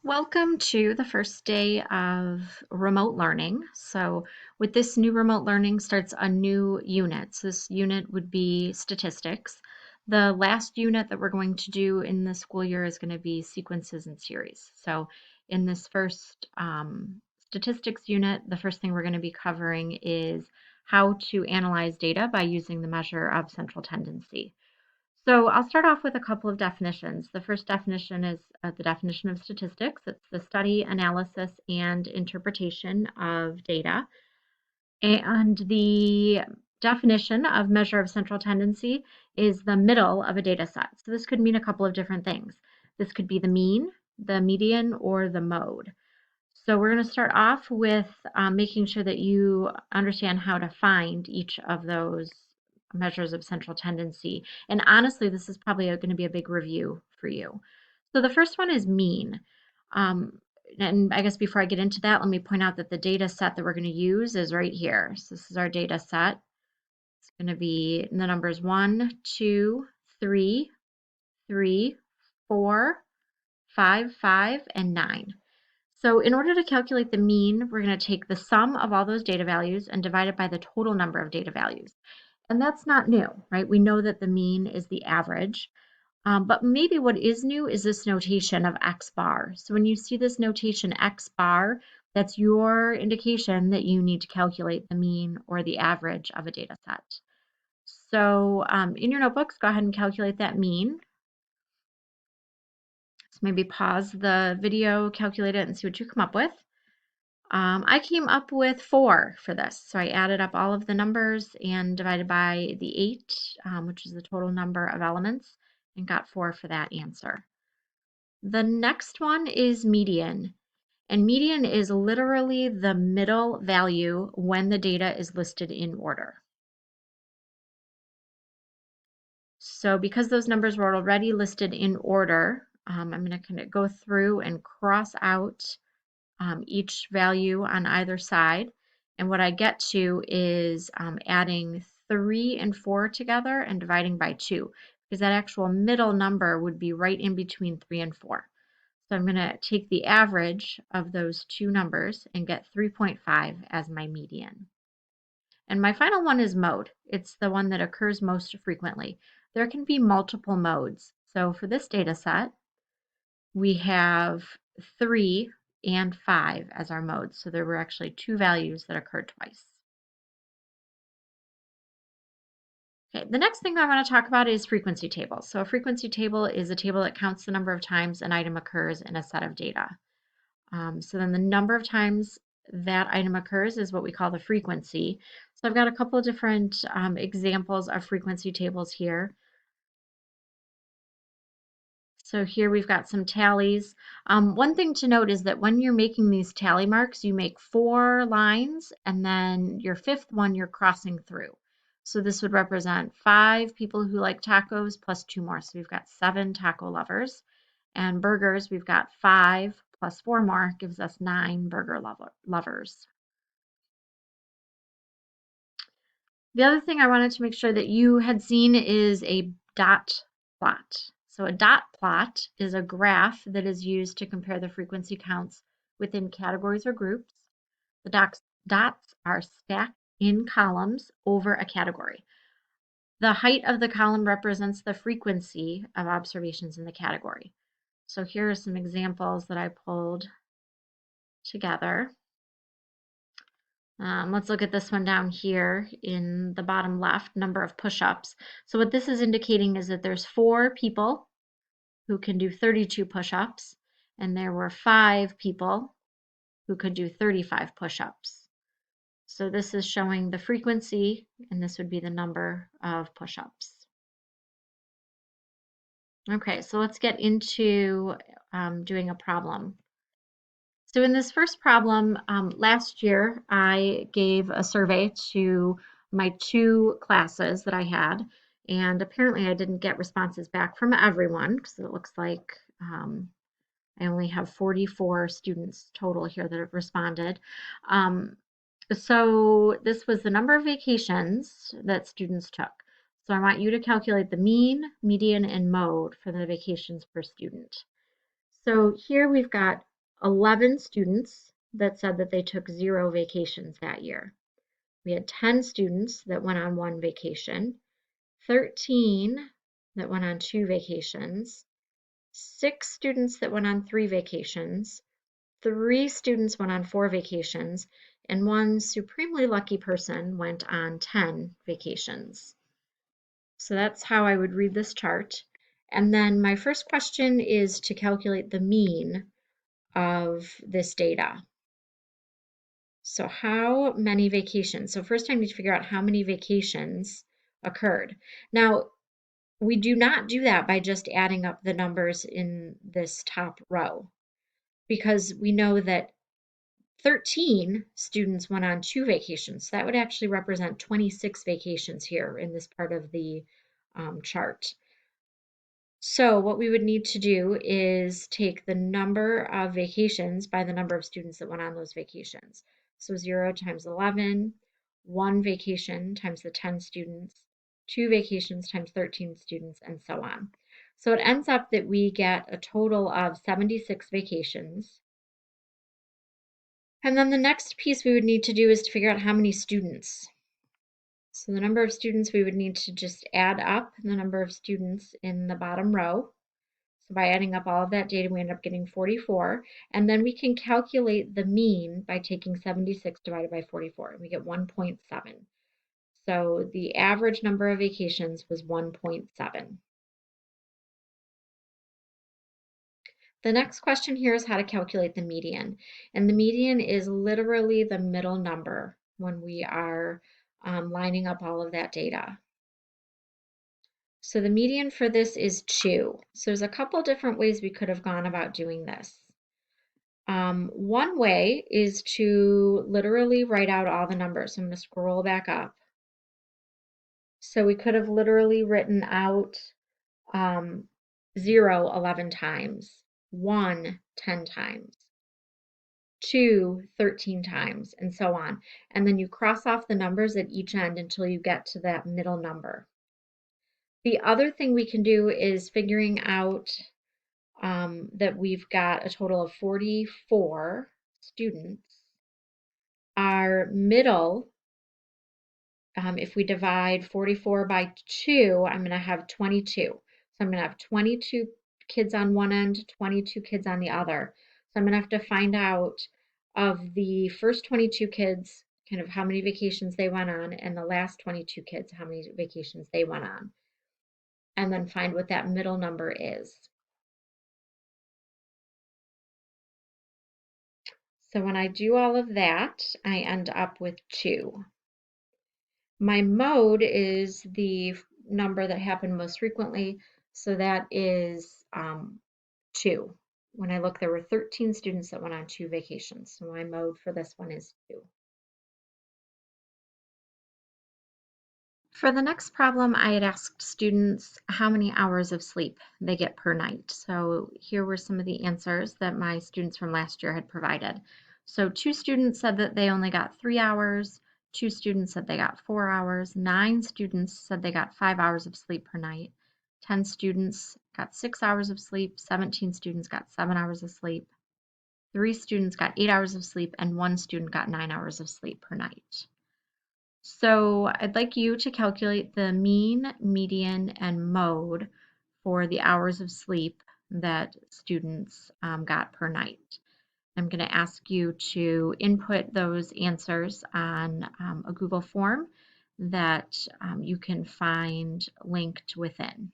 Welcome to the first day of remote learning. So with this new remote learning starts a new unit. So this unit would be statistics. The last unit that we're going to do in the school year is going to be sequences and series. So in this first statistics unit, the first thing we're going to be covering is how to analyze data by using the measure of central tendency. So I'll start off with a couple of definitions. The first definition is the definition of statistics. It's the study, analysis, and interpretation of data. And the definition of measure of central tendency is the middle of a data set. So this could mean a couple of different things. This could be the mean, the median, or the mode. So we're going to start off with making sure that you understand how to find each of those measures of central tendency. And honestly, this is probably going to be a big review for you. So the first one is mean. Um, and I guess before I get into that, let me point out that the data set that we're going to use is right here. So this is our data set. It's going to be the numbers 1, 2, 3, 3, 4, 5, 5, and 9. So in order to calculate the mean, we're going to take the sum of all those data values and divide it by the total number of data values. And that's not new, right? We know that the mean is the average. But maybe what is new is this notation of X bar. So when you see this notation X bar, that's your indication that you need to calculate the mean or the average of a data set. So in your notebooks, go ahead and calculate that mean. So maybe pause the video, calculate it, and see what you come up with. I came up with 4 for this. So I added up all of the numbers and divided by the 8, which is the total number of elements, and got 4 for that answer. The next one is median. And median is literally the middle value when the data is listed in order. So because those numbers were already listed in order, I'm going to kind of go through and cross out each value on either side. And what I get to is adding 3 and 4 together and dividing by 2, because that actual middle number would be right in between 3 and 4. So I'm going to take the average of those two numbers and get 3.5 as my median. And my final one is mode. It's the one that occurs most frequently. There can be multiple modes. So for this data set, we have 3 and 5 as our modes. So there were actually 2 values that occurred twice. Okay, the next thing I want to talk about is frequency tables. So a frequency table is a table that counts the number of times an item occurs in a set of data. So then the number of times that item occurs is what we call the frequency. So I've got a couple of different examples of frequency tables here. So here we've got some tallies. One thing to note is that when you're making these tally marks, you make 4 lines, and then your 5th one you're crossing through. So this would represent 5 people who like tacos plus 2 more. So we've got 7 taco lovers. And burgers, we've got 5 plus 4 more gives us 9 burger lovers. The other thing I wanted to make sure that you had seen is a dot plot. So a dot plot is a graph that is used to compare the frequency counts within categories or groups. The dots are stacked in columns over a category. The height of the column represents the frequency of observations in the category. So here are some examples that I pulled together. Let's look at this one down here in the bottom left, number of push-ups. So what this is indicating is that there's 4 people who can do 32 push-ups, and there were 5 people who could do 35 push-ups. So this is showing the frequency, and this would be the number of push-ups. Okay, so let's get into doing a problem. So in this first problem, last year I gave a survey to my 2 classes that I had, and apparently I didn't get responses back from everyone because it looks like I only have 44 students total here that have responded. So this was the number of vacations that students took. So I want you to calculate the mean, median, and mode for the vacations per student. So here we've got 11 students that said that they took 0 vacations that year. We had 10 students that went on 1 vacation, 13 that went on 2 vacations, 6 students that went on 3 vacations, 3 students went on 4 vacations, and 1 supremely lucky person went on 10 vacations. So that's how I would read this chart. And then my first question is to calculate the mean of this data. So how many vacations? So first I need to figure out how many vacations occurred. Now, we do not do that by just adding up the numbers in this top row, because we know that 13 students went on 2 vacations. So that would actually represent 26 vacations here in this part of the chart. So what we would need to do is take the number of vacations by the number of students that went on those vacations. So 0 times 11, 1 vacation times the 10 students, 2 vacations times 13 students, and so on. So it ends up that we get a total of 76 vacations. And then the next piece we would need to do is to figure out how many students. So the number of students, we would need to just add up the number of students in the bottom row. So by adding up all of that data, we end up getting 44. And then we can calculate the mean by taking 76 divided by 44, and we get 1.7. So the average number of vacations was 1.7. The next question here is how to calculate the median. And the median is literally the middle number when we are lining up all of that data. So the median for this is 2. So there's a couple different ways we could have gone about doing this. One way is to literally write out all the numbers. So I'm going to scroll back up. So we could have literally written out 0 11 times, 1 10 times, 2 13 times, and so on. And then you cross off the numbers at each end until you get to that middle number. The other thing we can do is figuring out that we've got a total of 44 students. Our middle, if we divide 44 by 2, I'm going to have 22. So I'm going to have 22 kids on one end, 22 kids on the other. So I'm going to have to find out of the first 22 kids, kind of how many vacations they went on, and the last 22 kids, how many vacations they went on, and then find what that middle number is. So when I do all of that, I end up with 2. My mode is the number that happened most frequently, so that is 2. When I look, there were 13 students that went on 2 vacations, so my mode for this one is 2. For the next problem, I had asked students how many hours of sleep they get per night. So here were some of the answers that my students from last year had provided. So 2 students said that they only got 3 hours, 2 students said they got 4 hours, 9 students said they got 5 hours of sleep per night, 10 students got 6 hours of sleep, 17 students got 7 hours of sleep, 3 students got 8 hours of sleep, and 1 student got 9 hours of sleep per night. So I'd like you to calculate the mean, median, and mode for the hours of sleep that students got per night. I'm going to ask you to input those answers on a Google form that you can find linked within.